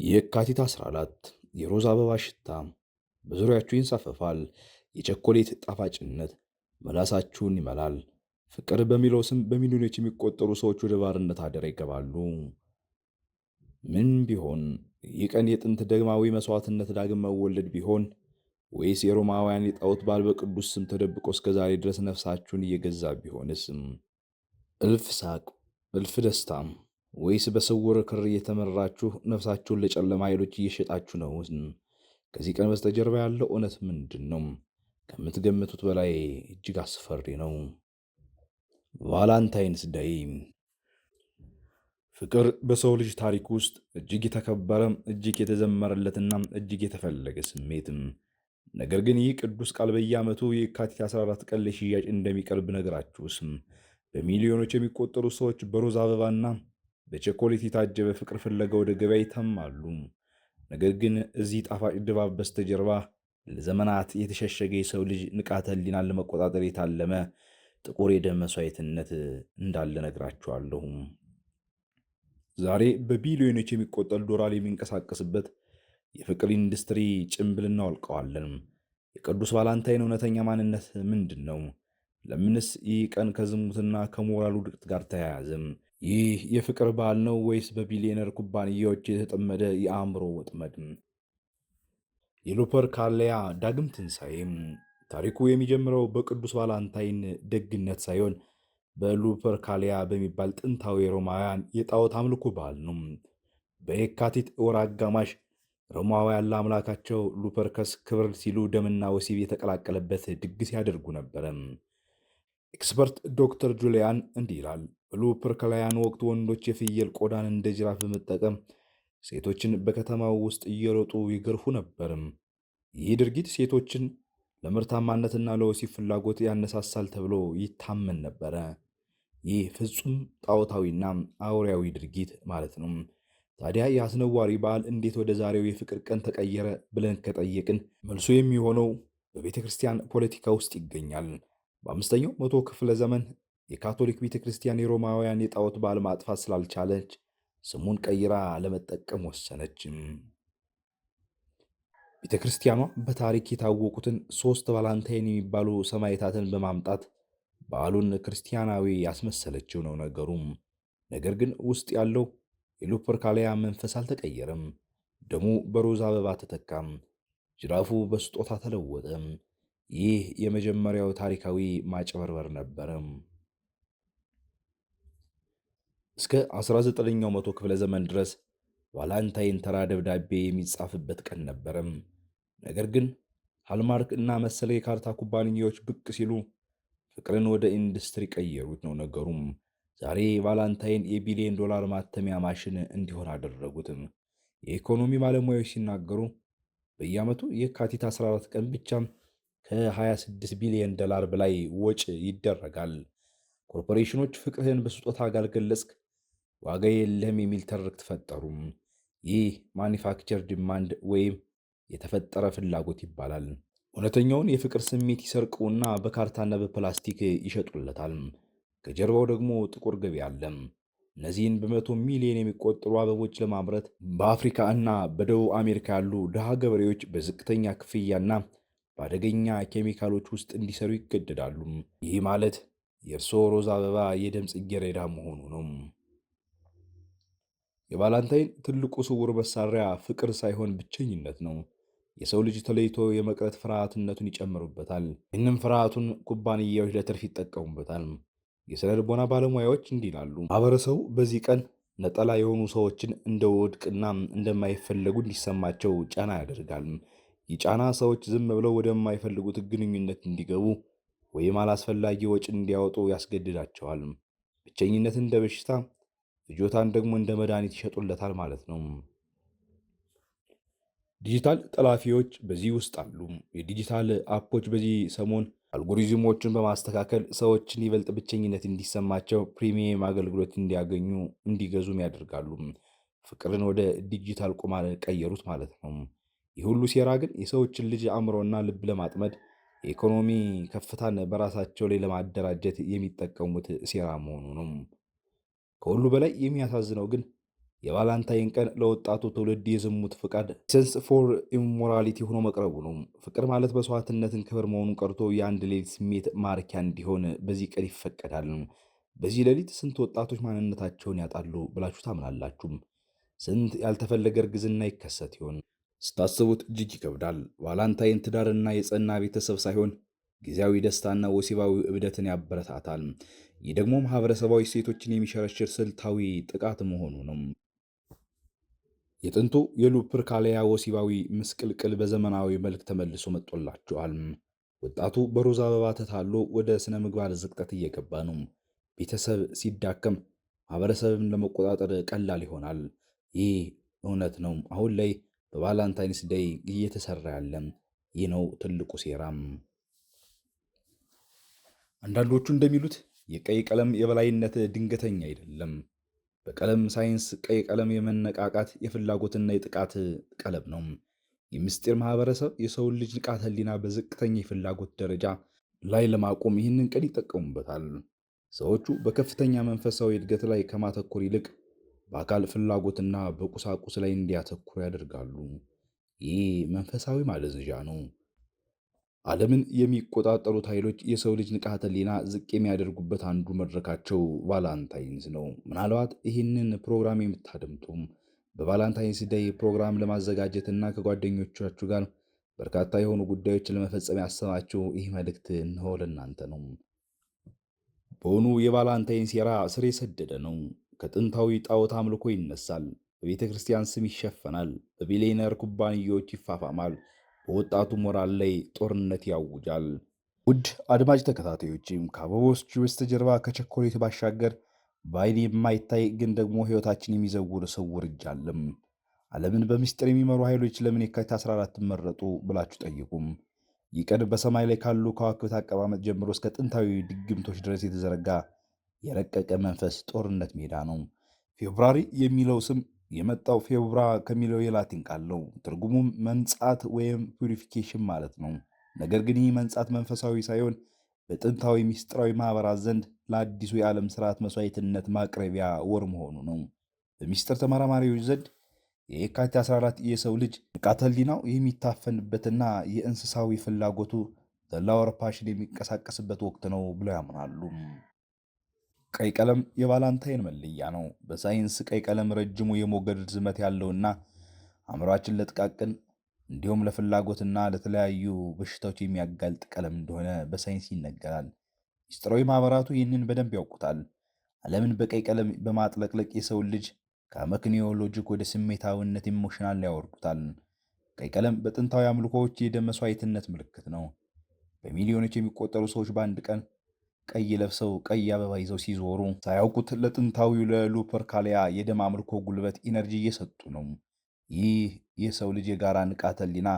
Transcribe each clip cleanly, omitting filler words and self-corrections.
የካቲት 14 የሮዝ አበባ ሽታ በዙሪያችሁ ይንሳፈፋል። የቸኮሌት ጣፋጭነት መላሳችሁን ይመላል። ፍቅር በሚለው ስም በሚሊዮኖች የሚቆጠሩ ሰዎች ወደ ባርነት አደራ ይገባሉ። ምን ቢሆን ይህ ቀን የጥንት ደግማዊ መስዋዕትነት ዳግም መወለድ ቢሆን ወይስ የሮማውያን የጣዖት በዓል በቅዱስ ስም ተደብቆ እስከ ዛሬ ድረስ ነፍሳችሁን እየገዛ ቢሆንስም? እልፍ ሳቅ፣ እልፍ ደስታም ወይስ በስውር ክር እየተመራችሁ ነፍሳችሁን ለጨለማ ኃይሎች እየሸጣችሁ ነው? ከዚህ ቀን በስተጀርባ ያለው እውነት ምንድን ነው? ከምትገምቱት በላይ እጅግ አስፈሪ ነው። ቫላንታይንስ ዴይ ፍቅር በሰው ልጅ ታሪክ ውስጥ እጅግ የተከበረ፣ እጅግ የተዘመረለትና እጅግ የተፈለገ ስሜትም። ነገር ግን ይህ ቅዱስ ቃል በየዓመቱ የካቲት 14 ቀን ለሽያጭ እንደሚቀርብ ነገራችሁስም በሚሊዮኖች የሚቆጠሩ ሰዎች በሮዝ አበባና በቸኮሌት የታጀበ ፍቅር ፍለጋ ወደ ገበያ ይተማሉ። ነገር ግን እዚህ ጣፋጭ ድባብ በስተጀርባ ለዘመናት የተሸሸገ የሰው ልጅ ንቃተ ሕሊናን ለመቆጣጠር የታለመ ጥቁር የደም መስዋዕትነት እንዳለ ነግራችኋለሁ። ዛሬ በቢሊዮኖች የሚቆጠር ዶላር የሚንቀሳቀስበት የፍቅር ኢንዱስትሪ ጭምብል እናወልቀዋለን። የቅዱስ ቫላንታይን እውነተኛ ማንነት ምንድን ነው? ለምንስ ይህ ቀን ከዝሙትና ከሞራል ውድቀት ጋር ተያያዘም? ይህ የፍቅር በዓል ነው ወይስ በቢሊዮነር ኩባንያዎች የተጠመደ የአእምሮ ወጥመድ? የሉፐርካሊያ ዳግም ትንሣኤም ታሪኩ የሚጀምረው በቅዱስ ቫላንታይን ደግነት ሳይሆን በሉፐርካሊያ በሚባል ጥንታዊ ሮማውያን የጣዖት አምልኮ በዓል ነው። በየካቲት ወር አጋማሽ ሮማውያን ለአምላካቸው ሉፐርከስ ክብር ሲሉ ደምና ወሲብ የተቀላቀለበት ድግስ ያደርጉ ነበረ። ኤክስፐርት ዶክተር ጁሊያን እንዲህ ይላል። በሉፐርካሊያን ወቅት ወንዶች የፍየል ቆዳን እንደ ጅራፍ በመጠቀም ሴቶችን በከተማው ውስጥ እየሮጡ ይገርፉ ነበርም። ይህ ድርጊት ሴቶችን ለምርታማነትና ለወሲብ ፍላጎት ያነሳሳል ተብሎ ይታመን ነበረ። ይህ ፍጹም ጣዖታዊና አውሬያዊ ድርጊት ማለት ነው። ታዲያ የአስነዋሪ በዓል እንዴት ወደ ዛሬው የፍቅር ቀን ተቀየረ ብለን ከጠየቅን መልሱ የሚሆነው በቤተ ክርስቲያን ፖለቲካ ውስጥ ይገኛል። በአምስተኛው መቶ ክፍለ ዘመን የካቶሊክ ቤተ ክርስቲያን የሮማውያን የጣዖት በዓል ማጥፋት ስላልቻለች ስሙን ቀይራ ለመጠቀም ወሰነች። ቤተ ክርስቲያኗ በታሪክ የታወቁትን 3 ቫላንታይን የሚባሉ ሰማዕታትን በማምጣት በዓሉን ክርስቲያናዊ ያስመሰለችው ነው ነገሩ። ነገር ግን ውስጥ ያለው የሉፐርካሊያ መንፈስ አልተቀየረም። ደሙ በሮዝ አበባ ተተካም፣ ጅራፉ በስጦታ ተለወጠ። ይህ የመጀመሪያው ታሪካዊ ማጭበርበር ነበረ። እስከ 19ኛው መቶ ክፍለ ዘመን ድረስ ቫላንታይን ተራ ደብዳቤ የሚጻፍበት ቀን ነበረም። ነገር ግን ሃልማርክ እና መሰለ የካርታ ኩባንያዎች ብቅ ሲሉ ፍቅርን ወደ ኢንዱስትሪ ቀየሩት ነው ነገሩም። ዛሬ ቫላንታይን የቢሊዮን ዶላር ማተሚያ ማሽን እንዲሆን አደረጉትም። የኢኮኖሚ ባለሙያዎች ሲናገሩ በየዓመቱ የካቲት 14 ቀን ብቻም ከ26 ቢሊዮን ዶላር በላይ ወጪ ይደረጋል። ኮርፖሬሽኖች ፍቅርህን በስጦታ ካልገለጽክ ዋጋ የለህም የሚል ትርክት ፈጠሩ። ይህ ማኒፋክቸር ዲማንድ ወይም የተፈጠረ ፍላጎት ይባላል። እውነተኛውን የፍቅር ስሜት ይሰርቁና በካርታና በፕላስቲክ ይሸጡለታል። ከጀርባው ደግሞ ጥቁር ገበያ አለ። እነዚህን በመቶ ሚሊዮን የሚቆጠሩ አበቦች ለማምረት በአፍሪካ እና በደቡብ አሜሪካ ያሉ ድሃ ገበሬዎች በዝቅተኛ ክፍያና በአደገኛ ኬሚካሎች ውስጥ እንዲሰሩ ይገደዳሉ። ይህ ማለት የእርስዎ ሮዝ አበባ የደም ጽጌረዳ መሆኑ ነው። የቫላንታይን ትልቁ ስውር መሳሪያ ፍቅር ሳይሆን ብቸኝነት ነው። የሰው ልጅ ተለይቶ የመቅረት ፍርሃትነቱን ይጨምሩበታል። ይህንም ፍርሃቱን ኩባንያዎች ለትርፍ ይጠቀሙበታል። የሥነ ልቦና ባለሙያዎች እንዲህ ይላሉ። ማህበረሰቡ በዚህ ቀን ነጠላ የሆኑ ሰዎችን እንደ ውድቅና እንደማይፈለጉ እንዲሰማቸው ጫና ያደርጋል። ይህ ጫና ሰዎች ዝም ብለው ወደማይፈልጉት ግንኙነት እንዲገቡ ወይም አላስፈላጊ ወጪ እንዲያወጡ ያስገድዳቸዋል። ብቸኝነትን እንደ በሽታ፣ ፍጆታን ደግሞ እንደ መድኃኒት ይሸጡለታል ማለት ነው። ዲጂታል ጠላፊዎች በዚህ ውስጥ አሉ። የዲጂታል አፖች በዚህ ሰሞን አልጎሪዝሞችን በማስተካከል ሰዎችን ይበልጥ ብቸኝነት እንዲሰማቸው ፕሪሚየም አገልግሎት እንዲያገኙ እንዲገዙም ያደርጋሉ። ፍቅርን ወደ ዲጂታል ቁማር ቀየሩት ማለት ነው። ይህ ሁሉ ሴራ ግን የሰዎችን ልጅ አእምሮና ልብ ለማጥመድ የኢኮኖሚ ከፍታን በራሳቸው ላይ ለማደራጀት የሚጠቀሙት ሴራ መሆኑ ነው። ከሁሉ በላይ የሚያሳዝነው ግን የቫላንታይን ቀን ለወጣቱ ትውልድ የዝሙት ፍቃድ ሴንስ ፎር ኢሞራሊቲ ሆኖ መቅረቡ ነው። ፍቅር ማለት መስዋዕትነትን ክብር መሆኑን ቀርቶ የአንድ ሌሊት ስሜት ማርኪያ እንዲሆን በዚህ ቀን ይፈቀዳል። በዚህ ሌሊት ስንት ወጣቶች ማንነታቸውን ያጣሉ ብላችሁ ታምናላችሁ? ስንት ያልተፈለገ እርግዝና ይከሰት ይሆን? ስታስቡት እጅግ ይከብዳል። ቫላንታይን ትዳርና የጸና ቤተሰብ ሳይሆን ጊዜያዊ ደስታና ወሲባዊ እብደትን ያበረታታል። ይህ ደግሞ ማህበረሰባዊ ሴቶችን የሚሸረሽር ስልታዊ ጥቃት መሆኑ ነው። የጥንቱ የሉፐርካሊያ ወሲባዊ ምስቅልቅል በዘመናዊ መልክ ተመልሶ መጥቶላቸዋል። ወጣቱ በሮዝ አበባ ተታሎ ወደ ስነ ምግባር ዝቅጠት እየገባ ነው። ቤተሰብ ሲዳከም ማህበረሰብን ለመቆጣጠር ቀላል ይሆናል። ይህ እውነት ነው። አሁን ላይ በቫላንታይንስ ዴይ እየተሰራ ያለ ይህ ነው ትልቁ ሴራም። አንዳንዶቹ እንደሚሉት የቀይ ቀለም የበላይነት ድንገተኛ አይደለም። በቀለም ሳይንስ ቀይ ቀለም የመነቃቃት የፍላጎትና የጥቃት ቀለም ነው። የምስጢር ማህበረሰብ የሰውን ልጅ ንቃተ ህሊና በዝቅተኛ የፍላጎት ደረጃ ላይ ለማቆም ይህንን ቀን ይጠቀሙበታል። ሰዎቹ በከፍተኛ መንፈሳዊ እድገት ላይ ከማተኮር ይልቅ በአካል ፍላጎትና በቁሳቁስ ላይ እንዲያተኩሩ ያደርጋሉ። ይህ መንፈሳዊ ማደንዘዣ ነው። ዓለምን የሚቆጣጠሩት ኃይሎች የሰው ልጅ ንቃተ ህሊና ዝቅ የሚያደርጉበት አንዱ መድረካቸው ቫላንታይንስ ነው። ምናልባት ይህንን ፕሮግራም የምታደምጡም በቫላንታይንስ ዴይ ፕሮግራም ለማዘጋጀት እና ከጓደኞቻችሁ ጋር በርካታ የሆኑ ጉዳዮችን ለመፈጸም ያሰባችሁ ይህ መልእክት እንሆ ለእናንተ ነው። በሆኑ የቫላንታይን ሴራ ስር የሰደደ ነው። ከጥንታዊ ጣዖት አምልኮ ይነሳል፣ በቤተ ክርስቲያን ስም ይሸፈናል፣ በቢሊየነር ኩባንያዎች ይፋፋማል፣ በወጣቱ ሞራል ላይ ጦርነት ያውጃል። ውድ አድማጭ ተከታታዮችም ከአበቦች በስተጀርባ ከቸኮሌት ባሻገር በአይን የማይታይ ግን ደግሞ ሕይወታችን የሚዘውር ስውር እጅ አለም። ዓለምን በምስጢር የሚመሩ ኃይሎች ለምን የካቲት 14 መረጡ ብላችሁ ጠይቁም። ይህ ቀን በሰማይ ላይ ካሉ ከዋክብት አቀማመጥ ጀምሮ እስከ ጥንታዊ ድግምቶች ድረስ የተዘረጋ የረቀቀ መንፈስ ጦርነት ሜዳ ነው። ፌብራሪ የሚለው ስም የመጣው ፌብራ ከሚለው የላቲን ቃል ነው። ትርጉሙም መንጻት ወይም ፒሪፊኬሽን ማለት ነው። ነገር ግን ይህ መንጻት መንፈሳዊ ሳይሆን በጥንታዊ ምስጢራዊ ማህበራት ዘንድ ለአዲሱ የዓለም ስርዓት መስዋዕትነት ማቅረቢያ ወር መሆኑ ነው። በሚስጥር ተመራማሪዎች ዘንድ የካቲት 14 የሰው ልጅ ንቃተ ህሊናው የሚታፈንበትና የእንስሳዊ ፍላጎቱ ዘላወር ፓሽን የሚንቀሳቀስበት ወቅት ነው ብለው ያምናሉ። ቀይ ቀለም የቫላንታይን መለያ ነው። በሳይንስ ቀይ ቀለም ረጅሙ የሞገድ ርዝመት ያለውና አእምሯችን ለጥቃቅን እንዲሁም ለፍላጎትና ለተለያዩ በሽታዎች የሚያጋልጥ ቀለም እንደሆነ በሳይንስ ይነገራል። ሚስጥራዊ ማህበራቱ ይህንን በደንብ ያውቁታል። ዓለምን በቀይ ቀለም በማጥለቅለቅ የሰውን ልጅ ከአመክንዮ ሎጂክ ወደ ስሜታዊነት ኢሞሽናል ያወርዱታል። ቀይ ቀለም በጥንታዊ አምልኮዎች የደም መስዋዕትነት ምልክት ነው። በሚሊዮኖች የሚቆጠሩ ሰዎች በአንድ ቀን ቀይ ለብሰው ቀይ አበባ ይዘው ሲዞሩ ሳያውቁት ለጥንታዊው ለሉፐርካሊያ የደም አምልኮ ጉልበት ኢነርጂ እየሰጡ ነው። ይህ የሰው ልጅ የጋራ ንቃተ ህሊና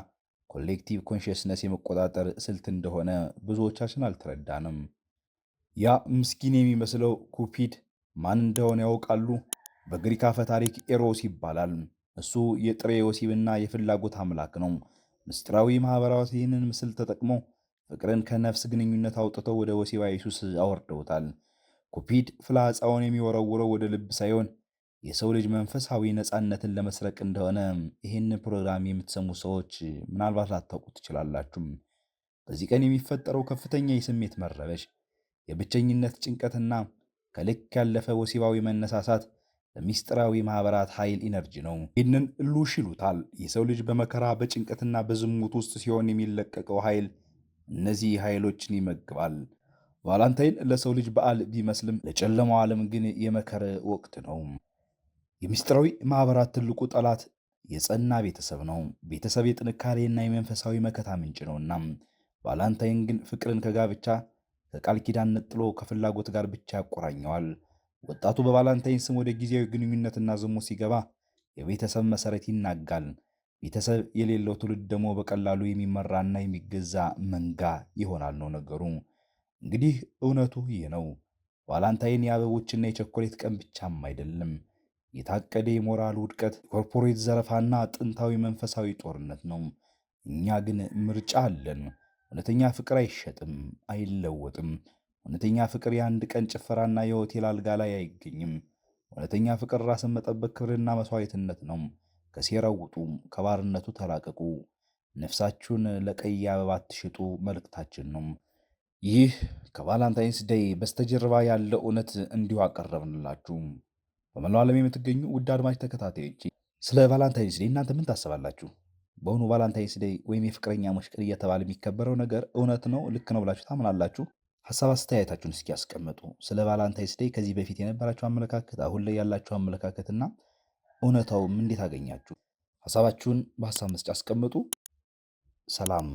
ኮሌክቲቭ ኮንሽስነስ የመቆጣጠር ስልት እንደሆነ ብዙዎቻችን አልተረዳንም። ያ ምስኪን የሚመስለው ኩፒድ ማን እንደሆነ ያውቃሉ? በግሪክ አፈ ታሪክ ኤሮስ ይባላል። እሱ የጥሬ ወሲብና የፍላጎት አምላክ ነው። ምስጢራዊ ማህበራት ይህንን ምስል ተጠቅሞ ፍቅርን ከነፍስ ግንኙነት አውጥተው ወደ ወሲባዊ ሱስ አወርደውታል። ኩፒድ ፍላጻውን የሚወረውረው ወደ ልብ ሳይሆን የሰው ልጅ መንፈሳዊ ነፃነትን ለመስረቅ እንደሆነ ይህን ፕሮግራም የምትሰሙ ሰዎች ምናልባት ላታውቁ ትችላላችሁ። በዚህ ቀን የሚፈጠረው ከፍተኛ የስሜት መረበሽ፣ የብቸኝነት ጭንቀትና ከልክ ያለፈ ወሲባዊ መነሳሳት ለሚስጥራዊ ማህበራት ኃይል ኢነርጂ ነው። ይህንን ሉሽ ይሉታል። የሰው ልጅ በመከራ በጭንቀትና በዝሙት ውስጥ ሲሆን የሚለቀቀው ኃይል እነዚህ ኃይሎችን ይመግባል። ቫላንታይን ለሰው ልጅ በዓል ቢመስልም ለጨለማው ዓለም ግን የመከር ወቅት ነው። የምስጢራዊ ማህበራት ትልቁ ጠላት የጸና ቤተሰብ ነው። ቤተሰብ የጥንካሬና የመንፈሳዊ መከታ ምንጭ ነውና፣ ቫላንታይን ግን ፍቅርን ከጋብቻ ከቃል ኪዳን ነጥሎ ከፍላጎት ጋር ብቻ ያቆራኘዋል። ወጣቱ በቫላንታይን ስም ወደ ጊዜያዊ ግንኙነትና ዝሙት ሲገባ የቤተሰብ መሰረት ይናጋል። ቤተሰብ የሌለው ትውልድ ደግሞ በቀላሉ የሚመራና የሚገዛ መንጋ ይሆናል ነው ነገሩ። እንግዲህ እውነቱ ይህ ነው። ቫላንታይን የአበቦችና የቸኮሌት ቀን ብቻም አይደለም። የታቀደ የሞራል ውድቀት፣ የኮርፖሬት ዘረፋና ጥንታዊ መንፈሳዊ ጦርነት ነው። እኛ ግን ምርጫ አለን። እውነተኛ ፍቅር አይሸጥም፣ አይለወጥም። እውነተኛ ፍቅር የአንድ ቀን ጭፈራና የሆቴል አልጋ ላይ አይገኝም። እውነተኛ ፍቅር ራስን መጠበቅ፣ ክብርና መስዋዕትነት ነው። ከሴራው ውጡ፣ ከባርነቱ ተላቀቁ፣ ነፍሳችሁን ለቀይ አበባ አትሽጡ መልእክታችን ነው። ይህ ከቫላንታይንስ ዴይ በስተጀርባ ያለው እውነት እንዲሁ አቀረብንላችሁ። በመላው ዓለም የምትገኙ ውድ አድማጭ ተከታታዮች ስለ ቫላንታይንስ ዴይ እናንተ ምን ታስባላችሁ? በአሁኑ ቫላንታይንስ ዴይ ወይም የፍቅረኛሞች ቀን እየተባለ የሚከበረው ነገር እውነት ነው፣ ልክ ነው ብላችሁ ታምናላችሁ? ሀሳብ አስተያየታችሁን እስኪ ያስቀምጡ። ስለ ቫላንታይንስ ዴይ ከዚህ በፊት የነበራችሁ አመለካከት፣ አሁን ላይ ያላችሁ አመለካከትና እውነታውም እንዴት አገኛችሁ? ሀሳባችሁን በሀሳብ መስጫ አስቀምጡ። ሰላም